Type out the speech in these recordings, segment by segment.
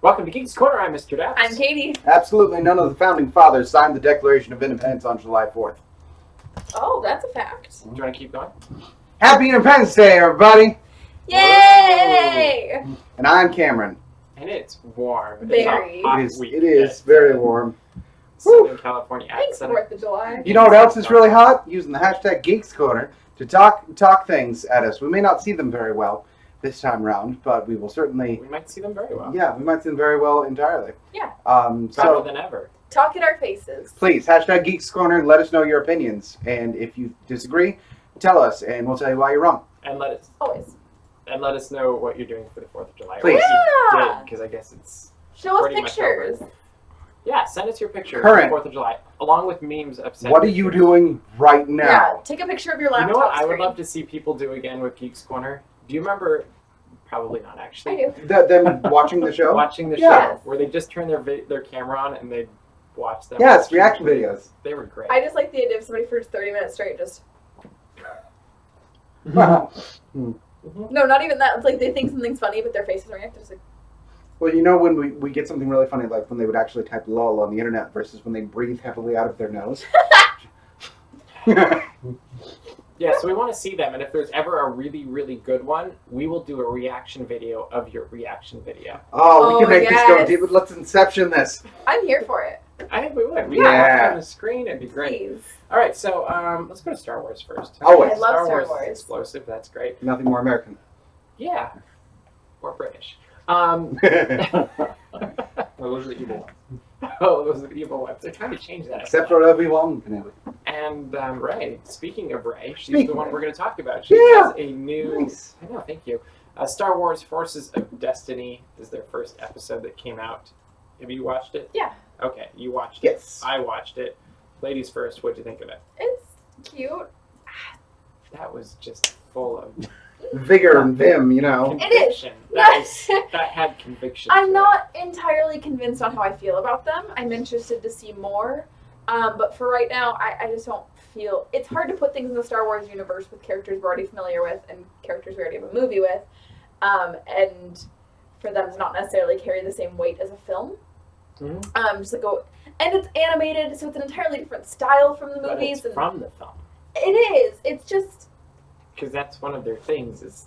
Welcome to Geeks Corner. I'm Mr. DAPs. I'm Katie. Absolutely none of the founding fathers signed the Declaration of Independence on July 4th. Oh, that's a fact. Do you want to keep going? Happy Independence Day, everybody! Yay! And I'm Cameron. And it's warm. Very. It's a hot It is very warm. Southern California Thanks, accent. 4th of July. You know what else is really hot? Using the hashtag Geeks Corner to talk things at us. We may not see them very well this time round, but we will certainly... We might see them very well. Yeah, we might see them very well entirely. Yeah. Better than ever. Talk in our faces. Please, hashtag Geeks Corner, let us know your opinions. And if you disagree, tell us, and we'll tell you why you're wrong. And let us know what you're doing for the 4th of July. Please. Yeah. Because I guess it's Show us pretty much over. pictures. Yeah, send us your picture Current. of the 4th of July, along with memes of said What are pictures. you doing right now? Yeah, take a picture of your laptop You know what I screen. would love to see people do again with Geeks Corner? Do you remember... Probably not, I actually. do. Them watching the show? Watching the Yeah. show, where they just turn their camera on and they watch them. Yes, reaction videos. They were great. I just like the idea of somebody for 30 minutes straight just... Mhm. No, not even that. It's like they think something's funny, but their faces react. Just like... Well, you know when we get something really funny, like when they would actually type lol on the internet versus when they breathe heavily out of their nose. Yeah, so we want to see them, and if there's ever a really, really good one, we will do a reaction video of your reaction video. Oh, we can make this go yes. deep. Let's Inception this. I'm here for it. I think we would. We Yeah. could watch it on the screen. It'd be great. Please. All right, so let's go to Star Wars first. Always. I love Star Wars. Wars. Is explosive. That's great. Nothing more American. Yeah, or British. Well, those are the evil ones. Oh, those are the evil ones. They're trying to change that. Except for Obi-Wan Kenobi. And Rey. Speaking of Rey, she's Speaking the one of- we're going to talk about. She Yeah. has a new. Nice. I know. Thank you. Star Wars: Forces of Destiny is their first episode that came out. Have you watched it? Yeah. Okay, you watched it. Yes. I watched it. Ladies first. What'd you think of it? It's cute. That was just full of Vigor and vim, you know. It is. conviction. That had conviction. I'm to it. not entirely convinced on how I feel about them. I'm interested to see more. But for right now, I just don't feel... It's hard to put things in the Star Wars universe with characters we're already familiar with and characters we already have a movie with. And for them to not necessarily carry the same weight as a film. Mhm. Just like and it's animated, so it's an entirely different style from the But movies. it's And from the film. it is. It's just... Because that's one of their things is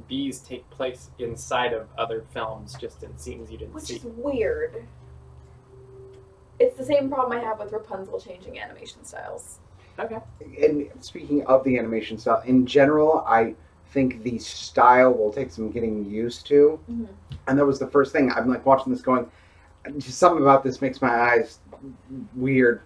these take place inside of other films, just in scenes you didn't Which see. is weird. It's the same problem I have with Rapunzel changing animation styles. Okay. And speaking of the animation style, in general, I think the style will take some getting used to. Mm-hmm. And that was the first thing. I'm like watching this going, just something about this makes my eyes weird.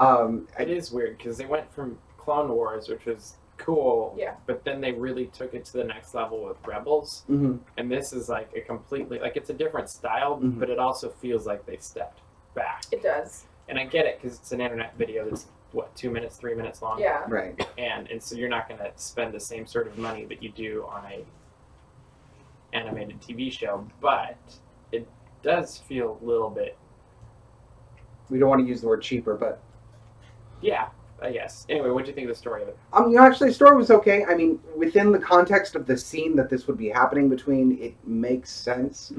It is weird because they went from Clone Wars, which was cool, Yeah. but then they really took it to the next level with Rebels, Mhm. and this is like a completely it's a different style, Mhm. but it also feels like they stepped back. It does. And I get it because it's an internet video that's 2 minutes, 3 minutes long, Yeah. Right. and so you're not going to spend the same sort of money that you do on a animated TV show, but it does feel a little bit, We don't want to use the word cheaper, but yeah, I guess. Anyway, what do you think of the story of it? actually, the story was okay. I mean, within the context of the scene that this would be happening between, it makes sense.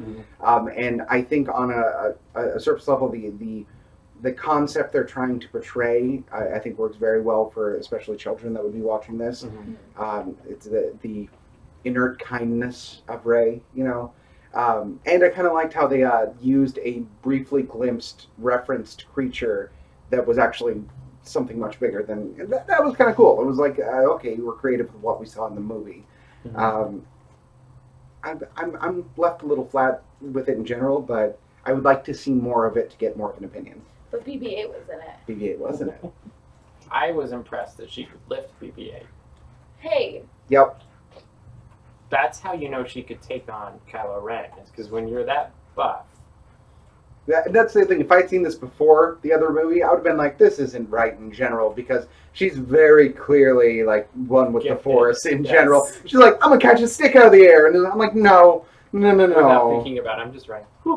And I think on a surface level, the concept they're trying to portray, I think works very well for especially children that would be watching this. It's the inert kindness of Rey, you know. And I kind of liked how they used a briefly glimpsed, referenced creature that was actually something much bigger than... That was kind of cool. It was like, okay, you were creative with what we saw in the movie. I'm left a little flat with it in general, but I would like to see more of it to get more of an opinion. But BB-8 was in it. BB-8 wasn't it? I was impressed that she could lift BB-8. Hey. Yep. That's how you know she could take on Kylo Ren, is because when you're that buff, That's the thing. If I'd seen this before the other movie, I would have been like, this isn't right in general, because she's very clearly, like, one with Gifted. the Force in Yes. general. She's like, I'm going to catch a stick out of the air. And I'm like, no. without thinking about it, I'm just right. I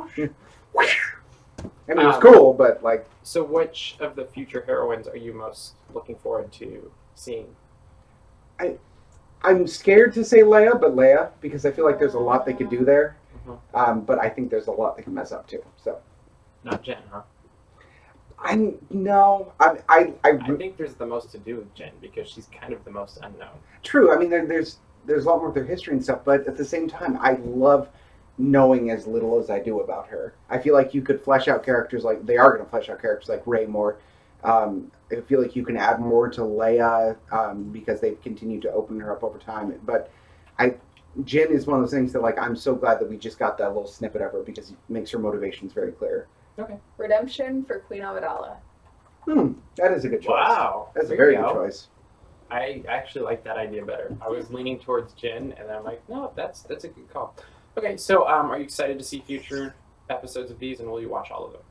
mean, it was cool, but, like... So which of the future heroines are you most looking forward to seeing? I'm scared to say Leia, but Leia, because I feel like there's a lot they could do there. But I think there's a lot they can mess up too. So Not Jen, huh? I think there's the most to do with Jen because she's kind of the most unknown. true. I mean, there's a lot more of their history and stuff, but at the same time, I love knowing as little as I do about her. I feel like you could flesh out characters like they are going to flesh out characters like Rey more. I feel like you can add more to Leia because they've continued to open her up over time. But Jin is one of those things that, like, I'm so glad that we just got that little snippet of her because it makes her motivations very clear. Okay. Redemption for Queen Amidala. That is a good choice. Wow. That's a There very you good go. choice. I actually like that idea better. I was leaning towards Jin, and then I'm like, no, that's a good call. Okay, so are you excited to see future episodes of these, and will you watch all of them?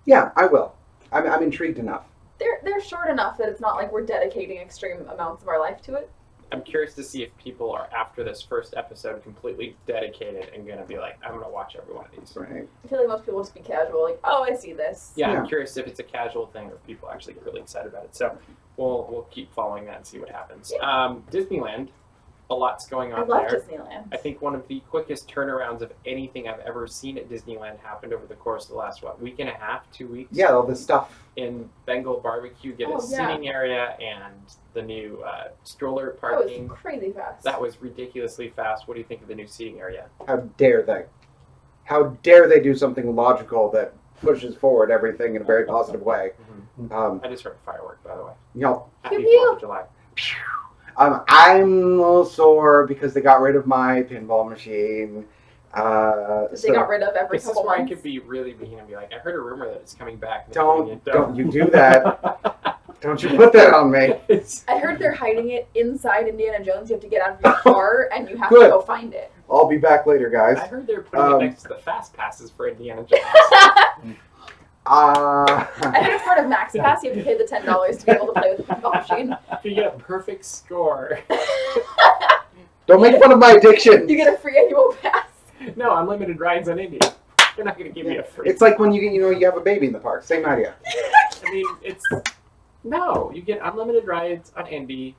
Yeah, I will. I'm intrigued enough. They're short enough that it's not like we're dedicating extreme amounts of our life to it. I'm curious to see if people are, after this first episode, completely dedicated and going to be like, I'm going to watch every one of these. Right. I feel like most people just be casual, like, oh, I see this. Yeah, Yeah. I'm curious if it's a casual thing or if people actually get really excited about it. So we'll keep following that and see what happens. Disneyland, a lot's going I on love there. Disneyland. I think one of the quickest turnarounds of anything I've ever seen at Disneyland happened over the course of the last, week and a half, 2 weeks? Yeah, all this stuff. In Bengal Barbecue, get Oh, a yeah. sitting area and the new stroller That parking. was crazy fast. That was ridiculously fast. What do you think of the new seating area? How dare they? How dare they do something logical that pushes forward everything in a very positive way? I just heard a firework, by the way. You know, Happy Pew, pew. 4th of July. I'm a little sore because they got rid of my pinball machine. They got rid of every This is couple where I months. could be really mean and be like, I heard a rumor that it's coming back. and Don't they're putting you do that. Don't you put that on me. I heard they're hiding it inside Indiana Jones. You have to get out of your car and you have Good. to go find it. I'll be back later, I guys. heard they're putting it next to the fast passes for Indiana Jones. I think it's part of Max Pass. You have to pay the $10 to be able to play with the pinball machine. If you get a perfect score. Don't make fun of my addiction. You get a free annual pass. No, unlimited rides on Indy. They're not going to give me a free. It's like when you have a baby in the park. Same idea. I mean, no, you get unlimited rides on Indy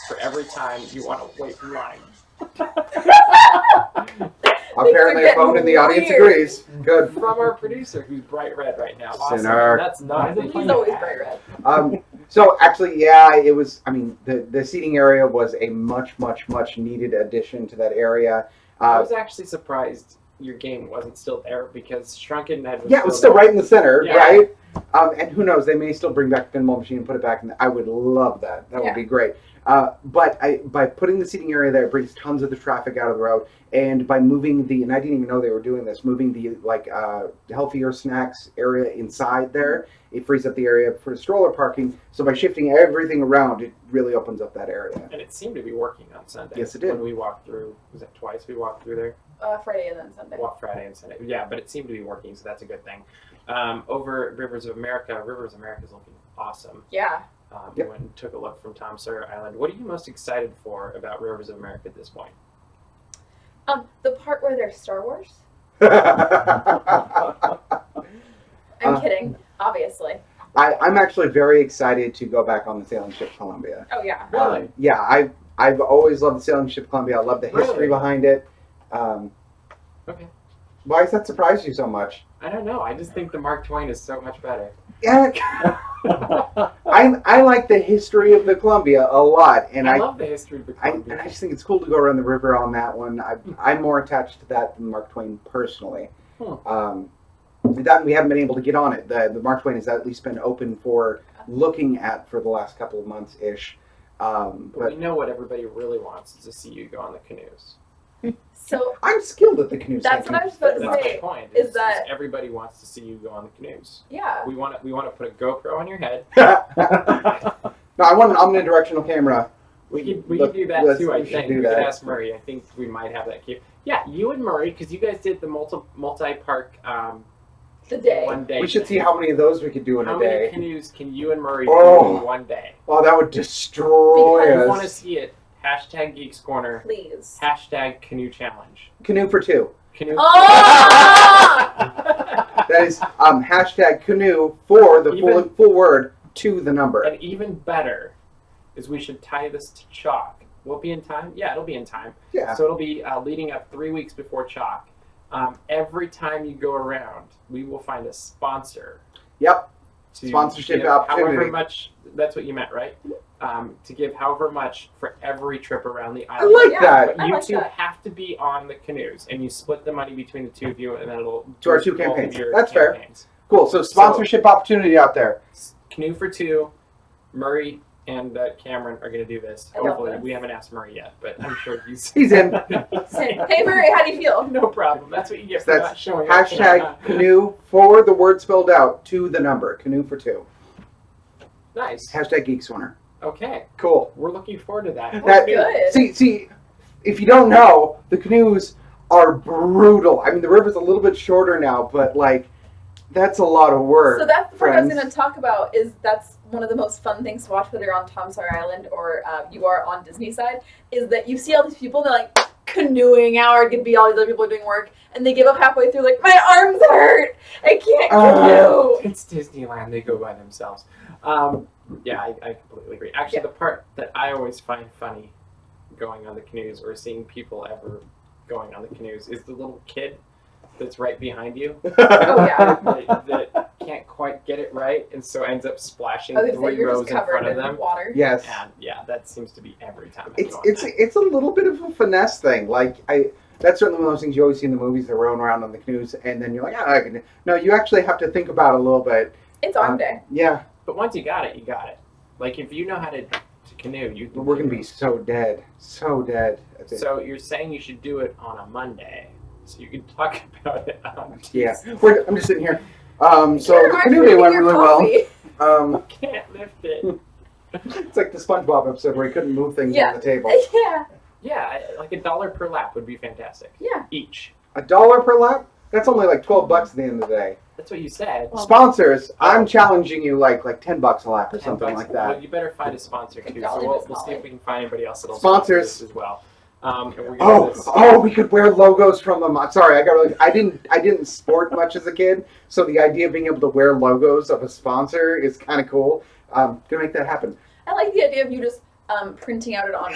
for every time you want to wait in line. Apparently, a phone in the audience weird. agrees. Good. From our producer, who's bright red right now. Awesome. Sinner. That's not the He's always bright red. So actually, yeah, it was. I mean, the seating area was a much needed addition to that area. I was actually surprised your game wasn't still there because Shrunken Ned was Yeah, it was still there. right in the center, Yeah. right? And who knows? They may still bring back the pinball machine and put it back in. I would love that. That would be great. But by putting the seating area there, it brings tons of the traffic out of the road. And by moving and I didn't even know they were doing this, moving the healthier snacks area inside there, it frees up the area for stroller parking. So by shifting everything around, it really opens up that area. And it seemed to be working on Sunday. Yes, it did. When we walked through, was it twice we walked through there? Friday and then Sunday. Walked Friday and Sunday. Yeah, but it seemed to be working, so that's a good thing. Over at Rivers of America is looking awesome. Yeah. We went and took a look from Tom Sawyer Island. What are you most excited for about Rivers of America at this point? The part where there's Star Wars. I'm I'm kidding, obviously. I'm actually very excited to go back on the sailing ship Columbia. Oh yeah. Really? Yeah, I've always loved the sailing ship Columbia. I love the history Really? behind it. Okay. Why does that surprise you so much? I don't know. I just think the Mark Twain is so much better. Yeah, I like the history of the Columbia a lot, and I love the history of the Columbia. I just think it's cool to go around the river on that one. I'm more attached to that than Mark Twain personally. That we haven't been able to get on it. The Mark Twain has at least been open for looking at for the last couple of months ish. But we know what everybody really wants is to see you go on the canoes. So I'm skilled at the canoe. that's what I was about to That's say. the point. Is that everybody wants to see you go on the canoes? yeah. We want to put a GoPro on your head. No, I want an omnidirectional camera. We could do that too. I we should think do we that. could ask Murray. I think we might have that. Yeah, you and Murray, because you guys did the multi-park The day. one day. We should see how many of those we could do in How a many day. canoes can you and Murray Oh. do in one day? Oh, that would destroy If you want to us. see it, hashtag Geeks Corner, Please. hashtag Canoe Challenge. Canoe for two. Canoe. Oh! That is hashtag canoe for the Even- full word to the number. And even better is we should tie this to CHOC. Will it be in time? Yeah, it'll be in time. Yeah. So it'll be leading up 3 weeks before CHOC. Every time you go around, we will find a sponsor. Yep. To Sponsorship give opportunity. however much, that's what you meant, right? To give however much for every trip around the I island. like Yeah. that. But I you like two that. have to be on the canoes, and you split the money between the two of you, and then it'll To our boost two both of campaigns. your That's fair. campaigns. Cool. So sponsorship opportunity out there. Canoe for two. Murray and Cameron are going to do this. I love Hopefully, this. we haven't asked Murray yet, but I'm sure he's He's in. Hey Murray, how do you feel? No problem. That's what you get for That's not showing up. Hashtag canoe for the word spelled out to the number. Canoe for 2. Nice. Hashtag Geeks Corner. Okay, Cool. we're looking forward to that. That- Good. See, if you don't know, the canoes are brutal. I mean, the river's a little bit shorter now, but like, that's a lot of work. So that's the part I was friends. going to talk about. Is that's one of the most fun things to watch, whether you're on Tom Sawyer Island or you are on Disney side, is that you see all these people. They're like canoeing out, or could be all these other people doing work, and they give up halfway through. Like, my arms hurt. I can't canoe. It's Disneyland. They go by themselves. Yeah, I completely agree. Actually, Yeah. the part that I always find funny going on the canoes or seeing people ever going on the canoes is the little kid that's right behind you Oh yeah. that can't quite get it right and so ends up splashing I was gonna say, 3 you're rows just in front covered of them. in water. Yes. And yeah, that seems to be every time. It's a little bit of a finesse thing. Like that's certainly one of those things you always see in the movies. They're rowing around on the canoes, and then you're like, I can. No, you actually have to think about it a little bit. It's arm day. Yeah, But once you got it, you got it. Like if you know how to canoe, you can we're gonna canoe. be so dead. So you're saying you should do it on a Monday, so you can talk about it on Yeah, Tuesday. I'm just sitting here. So Your the arms canoe are day in went your really well. coffee. Can't lift it. It's like the SpongeBob episode where he couldn't move things Yeah. on the table. Yeah. Yeah, like $1 per lap would be fantastic. Yeah. Each. $1 per lap? That's only like $12 at the end of the day. That's what you said. Well, Sponsors, I'm challenging you like $10 a lap or something $10. like that. Well, you better find a sponsor too. So we'll see if we can find anybody else that'll Sponsors. sponsor this as well. And we're gonna do this. We could wear logos from them. I'm sorry, I didn't sport much as a kid, so the idea of being able to wear logos of a sponsor is kind of cool. Gonna make that happen. I like the idea of you just printing out it on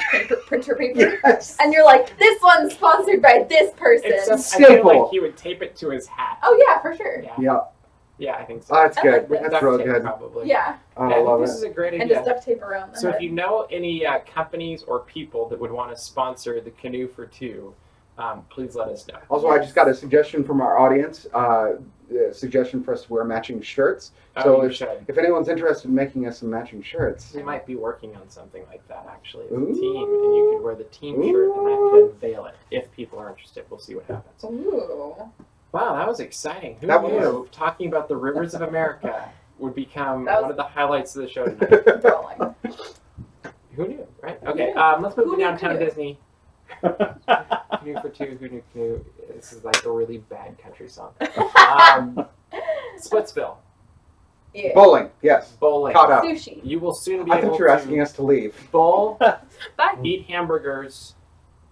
printer paper. Yes. And you're like, this one's sponsored by this person. It's just, I Staple. feel like he would tape it to his hat. Oh yeah, for sure. Yeah, Yeah. yeah, I think so. Oh, that's I good. like that. That's real Duct tape, good. Probably. Yeah. Oh, Yeah, I I love think this it. is a great And idea. just duct tape around the So if head. you know any companies or people that would want to sponsor the Canoe for Two, please let us know. Also, I just got a suggestion from our audience. A suggestion for us to wear matching shirts. Oh, you if, should. if anyone's interested in making us some matching shirts, We might be working on something like that actually as a Ooh. team, and you could wear the team shirt, and that could unveil it. If people are interested, we'll see what happens. Ooh. Wow, that was exciting. Who That knew was. talking about the rivers of America would become That was- one of the highlights of the show tonight? Rolling. Who knew, right? Okay, Yeah. let's move Who to knew downtown Canoe? Disney. Canoe for Two, who knew Canoe? This is like a really bad country song. Splitsville, Yeah. bowling. Yes, bowling. caught up. Sushi. You will soon be I able thought you were asking to us to leave. bowl, Bye. eat hamburgers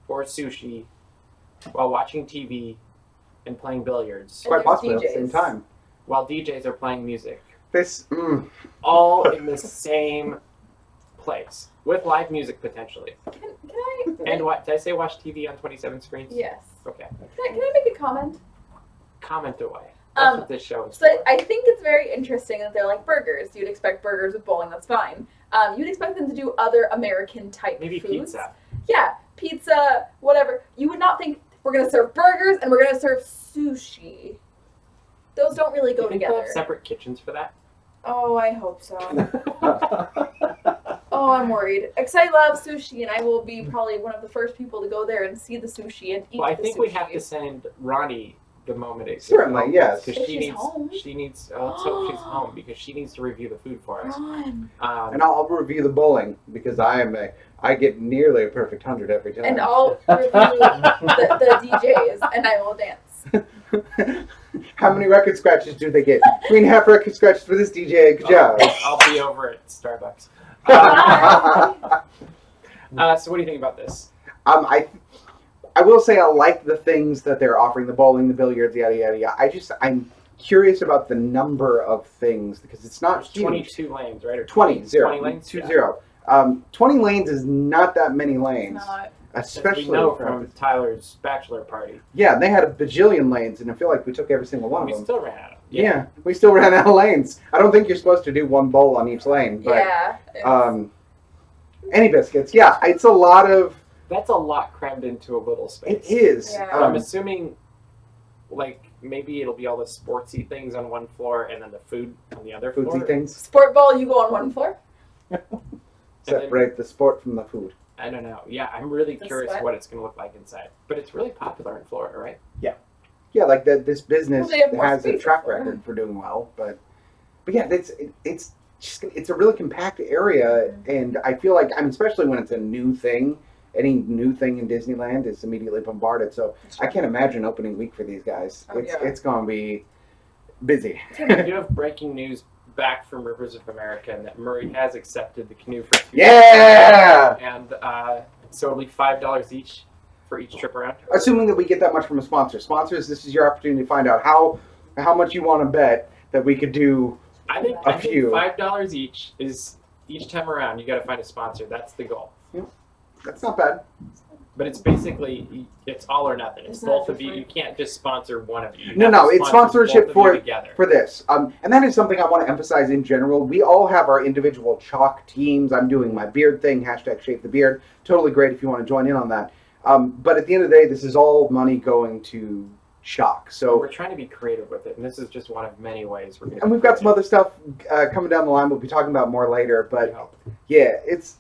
or sushi while watching TV and playing billiards Quite there's possibly at the same DJs. time. while DJs are playing music, This. all in the same place with live music potentially. Can I? And what did I say? Watch TV on 27 screens. Yes. Okay. Can I make a comment? Comment away. That's Um, what this show is So for. I think it's very interesting that they're like burgers. You'd expect burgers with bowling. That's fine. You'd expect them to do other American type Maybe foods. pizza. Yeah, pizza, whatever. You would not think we're gonna serve burgers and we're gonna serve sushi. Those don't really Do go you think they'll together. have separate kitchens for that? Oh, I hope so. Oh, I'm worried. Because I love sushi, and I will be probably one of the first people to go there and see the sushi and eat Well, I the think sushi. we have to send Ronnie the moment it Certainly, yes. because If she she's needs. home. She needs. Let's hope she's home because she needs to review the food for us. Ron. And I'll review the bowling because I get nearly a perfect 100 every time. And I'll review the DJs, and I will dance. How many record scratches do they get? 3.5 record scratches for this DJ. Good job. I'll be over at Starbucks. So what do you think about this? I will say I like the things that they're offering, the bowling, the billiards, yada yada yada. I'm curious about the number of things because it's not There's huge. 22 lanes, right? Or 20 20 lanes. 20. Yeah. 20 lanes is not that many lanes. Not. As especially we know from Tyler's bachelor party. Yeah, they had a bajillion lanes, and I feel like we took every single one We of them. still ran out. Yeah, we still ran out of lanes. I don't think you're supposed to do one bowl on each lane, but Yeah. any biscuits. Yeah, it's a lot of. That's a lot crammed into a little space. It is. Yeah. I'm assuming, like, maybe it'll be all the sportsy things on one floor and then the food on the other floor. Foodsy things. Sport ball, you go on one floor. Separate the sport from the food. I don't know. Yeah, I'm really The curious sweat? what it's going to look like inside. But it's really popular in Florida, right? Yeah, like this business Well, they have more has a space track for it. record for doing well, but yeah, it's a really compact area, and I feel like especially when it's a new thing. Any new thing in Disneyland is immediately bombarded. So I can't imagine opening week for these guys. Oh, yeah. It's going to be busy. We do have breaking news back from Rivers of America, and that Murray has accepted the canoe for 2 Yeah! And so it'll be $5 each for each trip around. Assuming that we get that much from a sponsor. Sponsors, this is your opportunity to find out how much you want to bet that we could do. I think few. $5 each is each time around. You got to find a sponsor. That's the goal. That's not bad. But it's basically it's all or nothing. It's It's both not of you. for You can't just sponsor one of you. You No, have no, to it's sponsor sponsorship both of you together. for this. And that is something I want to emphasize in general. We all have our individual CHOC teams. I'm doing my beard thing, #ShaveTheBeard. Totally great if you want to join in on that. But at the end of the day, this is all money going to CHOC. So So, we're trying to be creative with it, and this is just one of many ways we're going to. and we've got some other stuff coming down the line we'll be talking about more later. But yeah, it's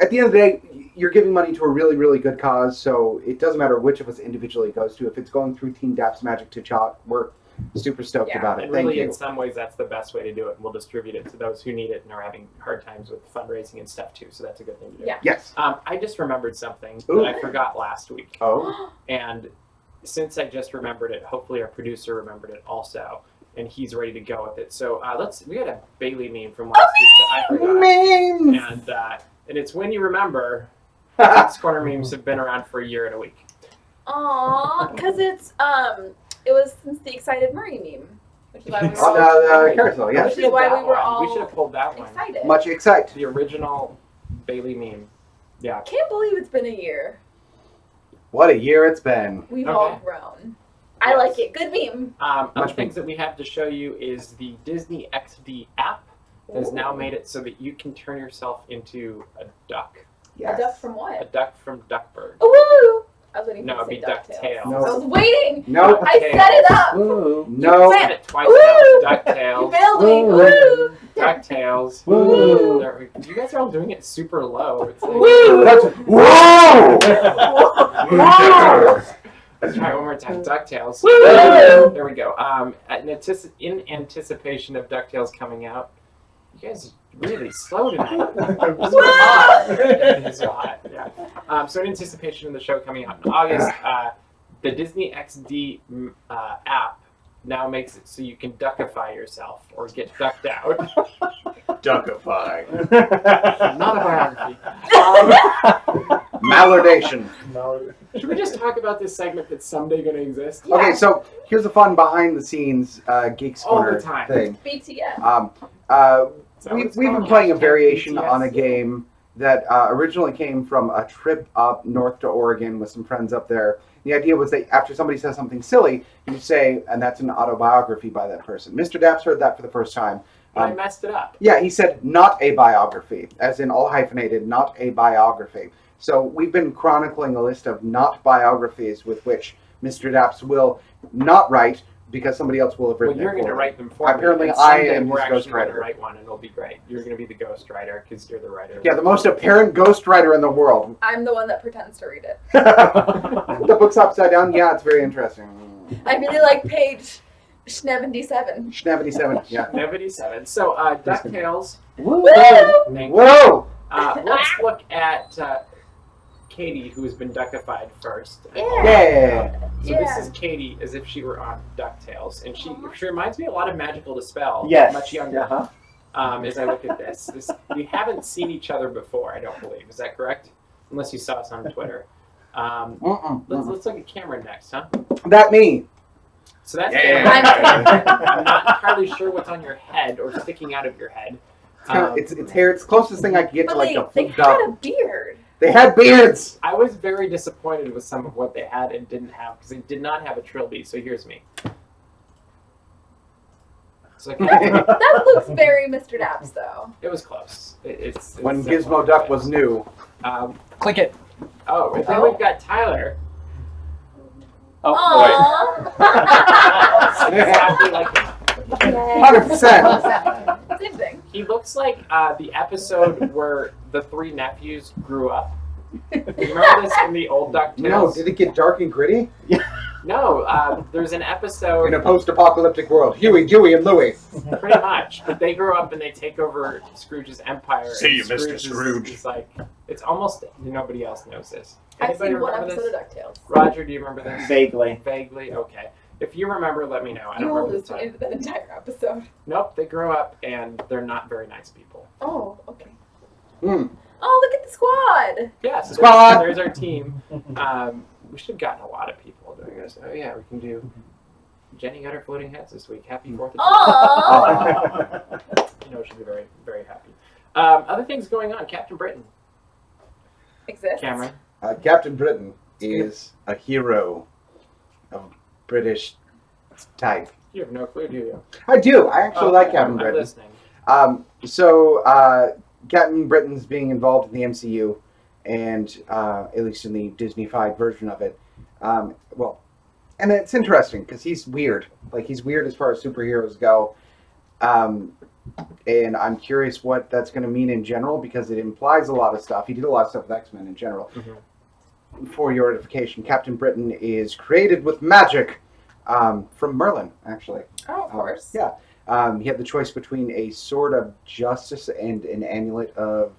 at the end of the day, you're giving money to a really, really good cause. So it doesn't matter which of us individually it goes to. If it's going through Team DAPs Magic to CHOC, we're super stoked Yeah. about it. And Thank really, you. in some ways, that's the best way to do it. And we'll distribute it to those who need it and are having hard times with fundraising and stuff too. So that's a good thing to do. Yeah. Yes. I just remembered something Ooh. that I forgot last week, Oh. and since I just remembered it, hopefully our producer remembered it also, and he's ready to go with it. So we got a Bailey meme from last week that I forgot, Memes. and it's when you remember. Geeks Corner memes have been around for a year and a week. Aww, because it was since the excited Murray meme, which is why we were On all the carousel, We yes. Which should is have why that we were one. all We should have pulled that one. excited. Much excited. The original Bailey meme. Yeah. Can't believe it's been a year. What a year it's been. We've Okay. all grown. I Yes. like it. Good meme. Other Much things that we have to show you is the Disney XD app has now made it so that you can turn yourself into a duck. Yes. A duck from A what? duck from Duckburg. Oh, woo! I was waiting No, for you it'd to be say DuckTales. DuckTales. No. I was waiting. Nope. I set it up. Ooh. I No. said it twice Woo! now. You DuckTales. failed me. Woo. Woo! DuckTales. Woo. There you guys are all doing it super low. It's like, Woo. That's, whoa! Let's try it one more time. DuckTales. Woo. There we go. In anticipation of DuckTales coming out, you guys are really slow tonight. It's Woo. hot. It's hot. Yeah. So in anticipation of the show coming out in August, the Disney XD app now makes it so you can duckify yourself or get ducked out. Duckify. Not a biography. Mallardation. Should we just talk about this segment that's someday going to exist? Yeah. Okay, so here's a fun behind the scenes Geeks All the Corner time. thing. BTS. Is that what We've it's been called? playing a Hashtag variation BTS? on a game that originally came from a trip up north to Oregon with some friends up there. The idea was that after somebody says something silly, you say, and that's an autobiography by that person. Mr. Daps heard that for the first time. But I messed it up. Yeah, he said not a biography, as in all hyphenated, not a biography. So we've been chronicling a list of not biographies with which Mr. Daps will not write because somebody else will have Well, written you're it going to for write them for me. Apparently and I someday am we're his actually going to ghostwriter. write one, and it'll be great. You're going to be the ghostwriter because you're the writer. Yeah, the most apparent ghostwriter in the world. I'm the one that pretends to read it. The book's upside down. Yeah, it's very interesting. I really like page 77. 77. Yeah. 77. So, DuckTales. Woo! Thank you. Whoa! Let's look at Katie, who has been duckified first. Yeah. So this is Katie as if she were on DuckTales, and she reminds me a lot of Magical Dispel. Yes. Much younger. As I look at this, we haven't seen each other before. I don't believe. Is that correct? Unless you saw us on Twitter. Let's look at Cameron next, huh? That me. So that's Yeah. Cameron. I'm not entirely sure what's on your head or sticking out of your head. It's hair. It's the closest thing I could get to But like a they flip had dog. a beard. They had beards. I was very disappointed with some of what they had and didn't have because they did not have a trilby. So here's me. It's like, That looks very Mr. Daps, though. it was close. It's When definitely Gizmo Duck good. was new. Click it. Oh, and then Oh. we've got Tyler. Oh, Exactly like 100%. Same thing. he looks like the episode where the three nephews grew up. You remember this in the old DuckTales? No, did it get dark and gritty? No, there's an episode. In a post-apocalyptic world. Huey, Dewey, and Louie. Pretty much, but they grow up and they take over Scrooge's empire. See and you, Mr. Scrooge. Is like it's almost nobody else knows this. I've Anybody seen one remember episode this? of DuckTales. Roger, do you remember this? Vaguely. Vaguely. Okay. If you remember, let me know. I You don't will remember lose the me time. into that entire episode. Nope, they grow up and they're not very nice people. Oh, okay. Hmm. Oh, look at the squad. Yeah, so Squad! there's our team. We should have gotten a lot of people doing this. Oh yeah, we can do. Jenny got her floating hats this week. Happy 4th of July. Aww. You know, she'll be very, very happy. Other things going on. Captain Britain. Exists. Cameron. Captain Britain is a hero of British type. You have no clue, do you? I do. I actually like Okay, Captain I'm Britain. listening. Captain Britain's being involved in the MCU, and at least in the Disney-fied version of it. And it's interesting because he's weird. Like, he's weird as far as superheroes go. And I'm curious what that's going to mean in general because it implies a lot of stuff. He did a lot of stuff with X-Men in general. Mhm. For your edification, Captain Britain is created with magic from Merlin, actually. Oh, of course. Yeah. He had the choice between a sword of justice and an amulet of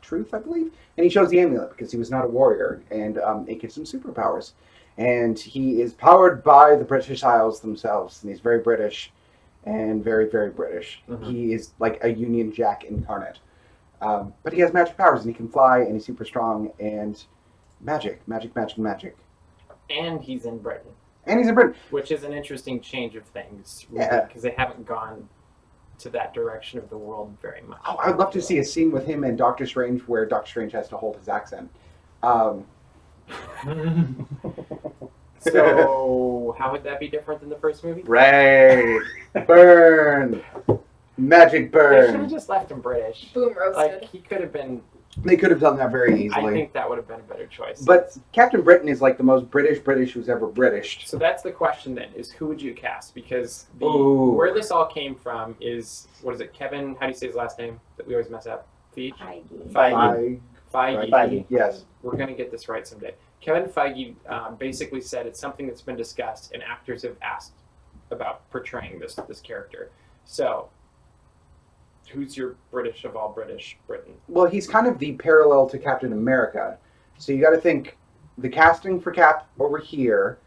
truth, I believe. And he chose the amulet because he was not a warrior, and it gives him superpowers. And he is powered by the British Isles themselves, and he's very British and very, very British. Mhm. He is like a Union Jack incarnate. But he has magic powers, and he can fly, and he's super strong, and magic. And he's in Britain, And he's in Britain. which is an interesting change of things. Yeah. Because they haven't gone to that direction of the world very much. Oh, I'd love to see a scene with him and Doctor Strange where Doctor Strange has to hold his accent. So, how would that be different than the first movie? Right. Burn. Magic They should have burn. just left him British. Boom roasted. Like, he could have been. They could have done that very I easily. think that would have been a better choice. But Captain Britain is like the most British who's ever Britished. So that's the question then: is who would you cast? Because Ooh. where this all came from is what is it? Kevin? How do you say his last name? That we always mess up. Feige. Feige. Feige. Yes. We're gonna get this right someday. Kevin Feige basically said it's something that's been discussed, and actors have asked about portraying this character. So, who's your British of all British Britain? Well, he's kind of the parallel to Captain America. So you got to think the casting for Cap over here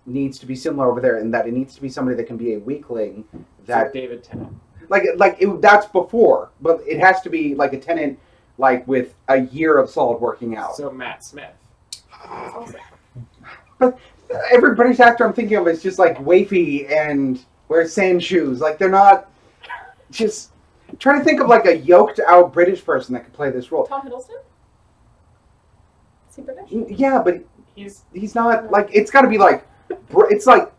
needs to be similar over there in that it needs to be somebody that can be a weakling. That So David Tennant. that's before, but it has to be like a Tenant, like with a year of solid working out. So Matt Smith. Also. But every British actor I'm thinking of is just like wafy and wears sand shoes. Like they're not just. Trying to think of like a yoked out British person that could play this role. Tom Hiddleston? Is he British? Yeah, but He's he's not like it's got to be like it's like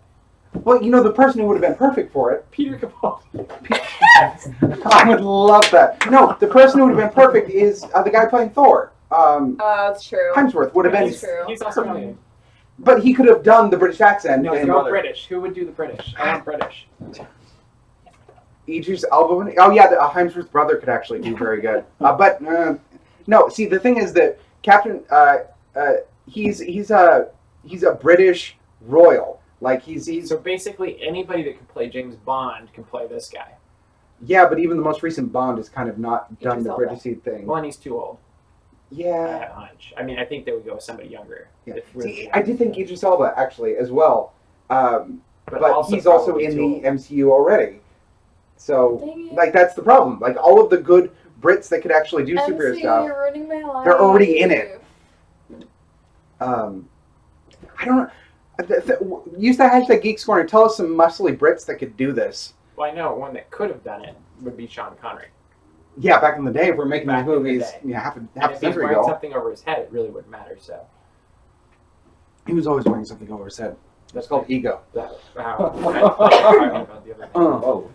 well, you know, the person who would have been perfect for it. Peter Capaldi. I would love that. No, the person who would have been perfect is the guy playing Thor. It's true. Hemsworth would have been, That's true. He's Australian. but he could have done the British accent. No, and go British. Who would do the British? I want British. Idris Elba. Oh yeah, Hemsworth's brother could actually do very good. But no, see the thing is that Captain, he's a British royal. Like he's So basically, anybody that can play James Bond can play this guy. yeah, but even the most recent Bond has kind of not done Idris the Elba. Britishy thing. Well, and he's too old. I Yeah. have a hunch. I mean, I think they would go with somebody younger. Yeah. If really- See, I did think Idris Elba actually as well, but he's also probably in too the old. MCU already. So Dang it. like that's the problem. Like all of the good Brits that could actually do superhero MC, stuff, you're ruining my life. they're already in it. I don't know. Use the hashtag Geeks Corner. Tell us some muscly Brits that could do this. Well, I know one that could have done it would be Sean Connery. Yeah, back in the day, if we're making Back these in the movies, day. yeah, half And a if he's century wearing ago, something over his head, it really wouldn't matter. So he was always wearing something over his head. That's called ego. that. Wow. I was talking about the other thing. Oh.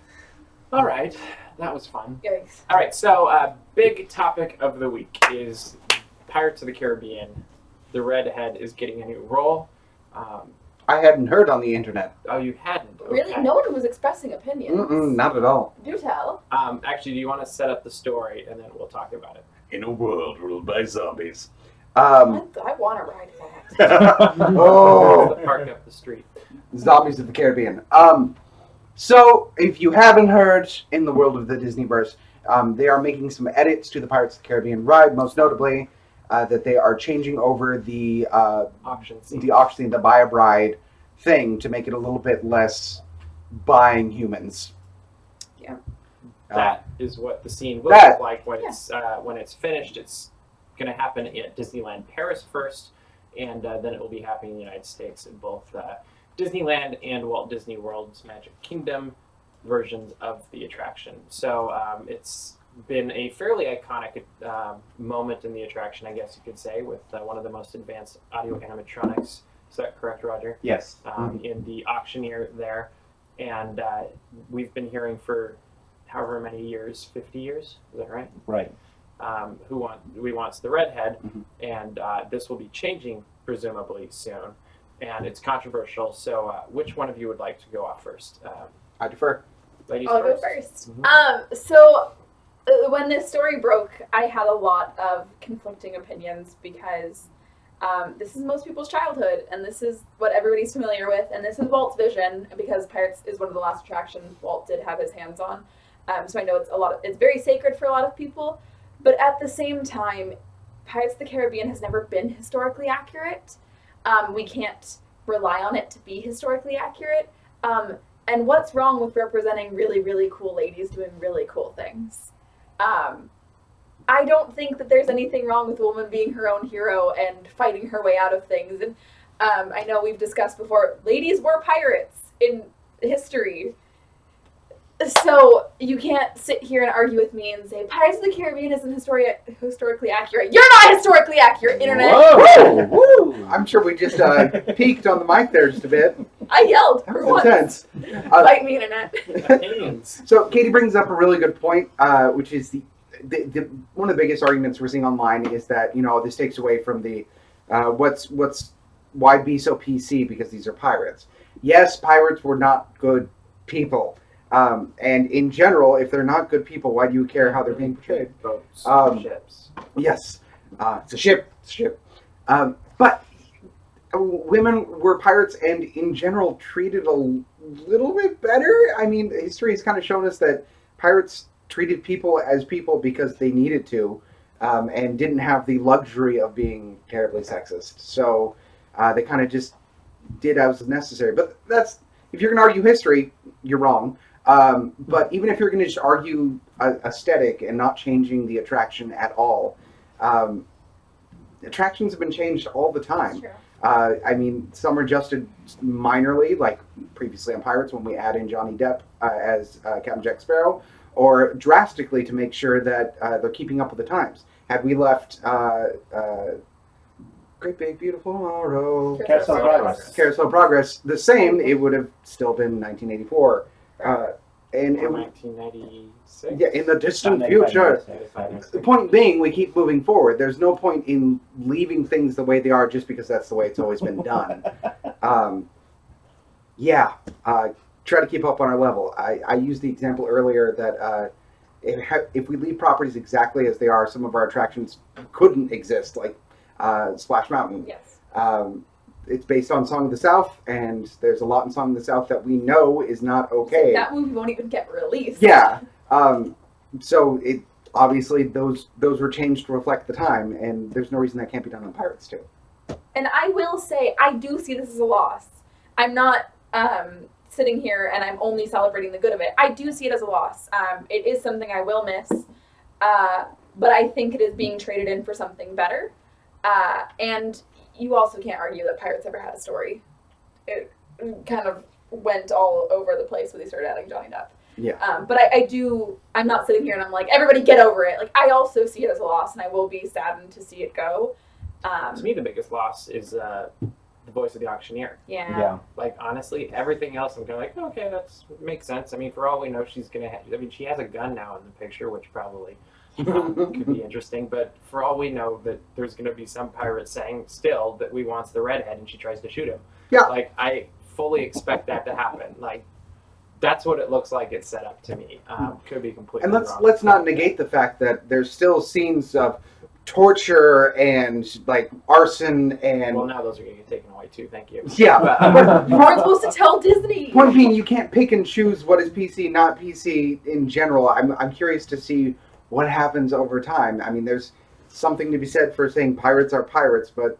All right, that was fun. Yikes. All right, so big topic of the week is Pirates of the Caribbean. The Redhead is getting a new role. I hadn't heard on the internet. Oh, you hadn't? Okay. Really? No one was expressing opinions. Not at all. Do tell. Actually, do you want to set up the story and then we'll talk about it? In a world ruled by zombies. I want to ride that. Oh, The park up the street. Zombies of the Caribbean. So, if you haven't heard, in the world of the Disneyverse, they are making some edits to the Pirates of the Caribbean ride, most notably that they are changing over the Auction scene. the buy a bride thing to make it a little bit less buying humans. Yeah. That is what the scene will That- look like when it's finished. It's going to happen at Disneyland Paris first, and then it will be happening in the United States in both Disneyland and Walt Disney World's Magic Kingdom versions of the attraction. So it's been a fairly iconic moment in the attraction, I guess you could say, with one of the most advanced audio animatronics. Is that correct, Roger? Yes. In the auctioneer there. And we've been hearing for however many years, 50 years, is that right? Right. We wants the Redhead, Mhm. and this will be changing presumably soon. And it's controversial, so which one of you would like to go off first? I defer. Ladies I'll go first. first. Mhm. So when this story broke, I had a lot of conflicting opinions because this is most people's childhood, and this is what everybody's familiar with, and this is Walt's vision because Pirates is one of the last attractions Walt did have his hands on. So I know it's very sacred for a lot of people, but at the same time, Pirates of the Caribbean has never been historically accurate. We can't rely on it to be historically accurate. And what's wrong with representing really, really cool ladies doing really cool things? I don't think that there's anything wrong with a woman being her own hero and fighting her way out of things. And I know we've discussed before, ladies were pirates in history. So you can't sit here and argue with me and say Pirates of the Caribbean isn't historically accurate. You're not historically accurate, internet. Whoa! Woo! I'm sure we just peaked on the mic there just a bit. I yelled That for was once. intense. Fight me, internet. Opinions. So Katie brings up a really good point, which is the one of the biggest arguments we're seeing online is that this takes away from the why be so PC because these are pirates. Yes, pirates were not good people, and in general, if they're not good people, why do you care how they're being portrayed? Boats, ships. Yes, it's a ship. It's a ship. But women were pirates and in general treated a little bit better. I mean, history has kind of shown us that pirates treated people as people because they needed to, and didn't have the luxury of being terribly sexist. So they kind of just did as necessary. But that's, if you're going to argue history, you're wrong. But even if you're going to just argue aesthetic and not changing the attraction at all, attractions have been changed all the time. True. I mean, some are adjusted minorly, like previously on Pirates when we add in Johnny Depp as Captain Jack Sparrow, or drastically to make sure that they're keeping up with the times. Had we left Great Big Beautiful Tomorrow, Carousel of Progress. Carousel of Progress, the same, it would have still been 1984. And it, 1996. yeah, in the distant future. The point being, we keep moving forward. There's no point in leaving things the way they are just because that's the way it's always been done. Try to keep up on our level. I used the example earlier that if we leave properties exactly as they are, some of our attractions couldn't exist, like Splash Mountain. Yes. It's based on Song of the South, and there's a lot in Song of the South that we know is not okay. That movie won't even get released. Yeah. So it obviously those were changed to reflect the time, and there's no reason that can't be done on Pirates too. And I will say, I do see this as a loss. I'm not sitting here and I'm only celebrating the good of it. I do see it as a loss. It is something I will miss, but I think it is being traded in for something better. And you also can't argue that Pirates ever had a story. It kind of went all over the place when they started adding Johnny Depp. Yeah. But I'm not sitting here and I'm like, everybody get over it. Like, I also see it as a loss, and I will be saddened to see it go. To me, the biggest loss is the voice of the auctioneer. Yeah. Like, honestly, everything else, I'm kind of like, okay, that makes sense. I mean, for all we know, she's going to I mean, she has a gun now in the picture, which probably could be interesting. But for all we know, that there's going to be some pirate saying still that we wants the redhead, and she tries to shoot him. Yeah. Like, I fully expect that to happen. Like, that's what it looks like it's set up to me. Could be completely And wrong. let's not negate the fact that there's still scenes of torture and like arson and Well, now those are going to get taken away too. Thank you. yeah. You weren't supposed to tell Disney. Point being, you can't pick and choose what is PC, not PC in general. I'm curious to see what happens over time. I mean, there's something to be said for saying pirates are pirates, but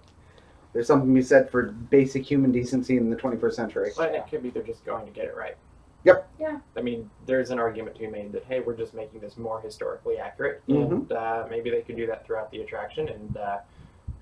there's something to be said for basic human decency in the 21st century. But it could be they're just going to get it right. Yep. Yeah. I mean, there's an argument to be made that, hey, we're just making this more historically accurate, Mhm. and maybe they could do that throughout the attraction, and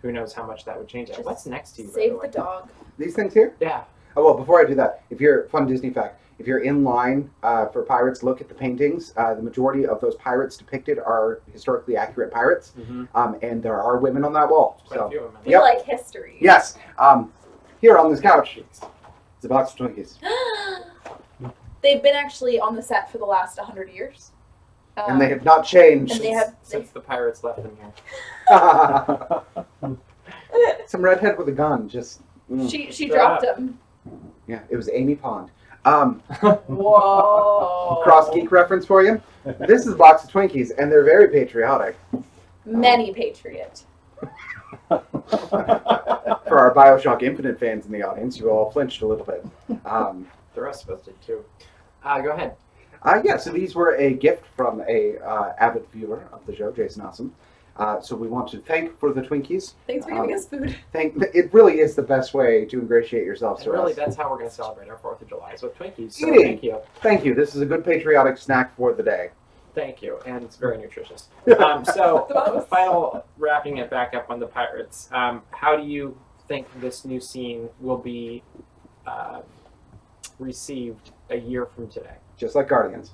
who knows how much that would change that. Just What's next to you, by Save the way? the dog. These things here? Yeah. Oh, well, before I do that, fun Disney fact, if you're in line for pirates, look at the paintings. The majority of those pirates depicted are historically accurate pirates, and there are women on that wall. Quite a So, few of them. We Yep. like history. yes, here on this couch, it's a box of Twinkies. They've been actually on the set for the last 100 years. And they have not changed. And they have Since the pirates left them here. Some redhead with a gun, just... she dropped him. Yeah, it was Amy Pond. Whoa. Cross geek reference for you. This is a box of Twinkies, and they're very patriotic. Many patriot. For our Bioshock Infinite fans in the audience, you all flinched a little bit. The rest of us did too. Go ahead. Yeah, so these were a gift from a avid viewer of the show, Jason Awesome. So we want to thank for the Twinkies. Thanks for giving us food. It really is the best way to ingratiate yourselves And to really, us. that's how we're going to celebrate our 4th of July, is with Twinkies. So Eating. thank you. Thank you. This is a good patriotic snack for the day. Thank you, and it's very nutritious. So, final wrapping it back up on the pirates. How do you think this new scene will be received a year from today? Just like Guardians.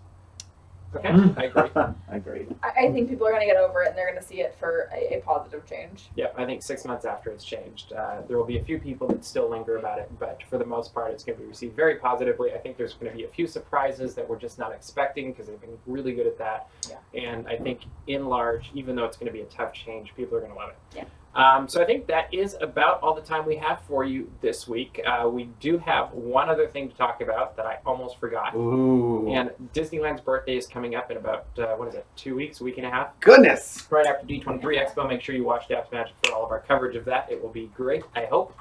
Okay, I agree. I agree. I think people are going to get over it, and they're going to see it for a positive change. Yep, I think 6 months after it's changed, there will be a few people that still linger about it, but for the most part, it's going to be received very positively. I think there's going to be a few surprises that we're just not expecting because they've been really good at that. Yeah. And I think, in large, even though it's going to be a tough change, people are going to love it. Yeah. So I think that is about all the time we have for you this week. We do have one other thing to talk about that I almost forgot. Ooh. And Disneyland's birthday is coming up in about, 2 weeks, a week and a half? Goodness! Right after D23 Expo. Make sure you watch DAPs Magic for all of our coverage of that. It will be great, I hope.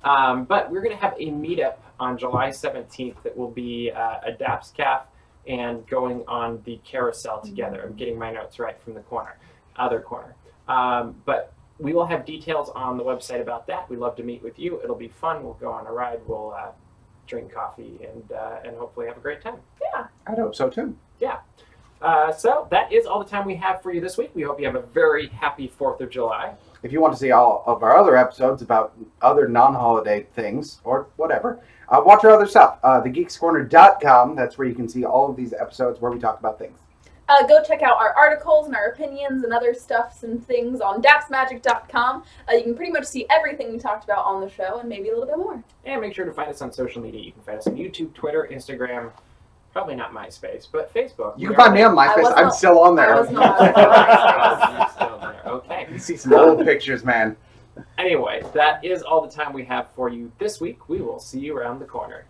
But we're going to have a meetup on July 17th that will be a DAPs Caf and going on the carousel together. I'm getting my notes right from the other corner. But we will have details on the website about that. We'd love to meet with you. It'll be fun. We'll go on a ride. We'll drink coffee and hopefully have a great time. Yeah. I'd hope so too. So that is all the time we have for you this week. We hope you have a very happy 4th of July. If you want to see all of our other episodes about other non-holiday things or whatever, watch our other stuff. thegeekscorner.com. That's where you can see all of these episodes where we talk about things. Go check out our articles and our opinions and other stuffs and things on dapsmagic.com. You can pretty much see everything we talked about on the show and maybe a little bit more. And make sure to find us on social media. You can find us on YouTube, Twitter, Instagram, probably not MySpace, but Facebook. You can find me on MySpace. was I'm not- still on there. I was not on MySpace. You're still there. Okay. You see some old pictures, man. Anyway, that is all the time we have for you this week. We will see you around the corner.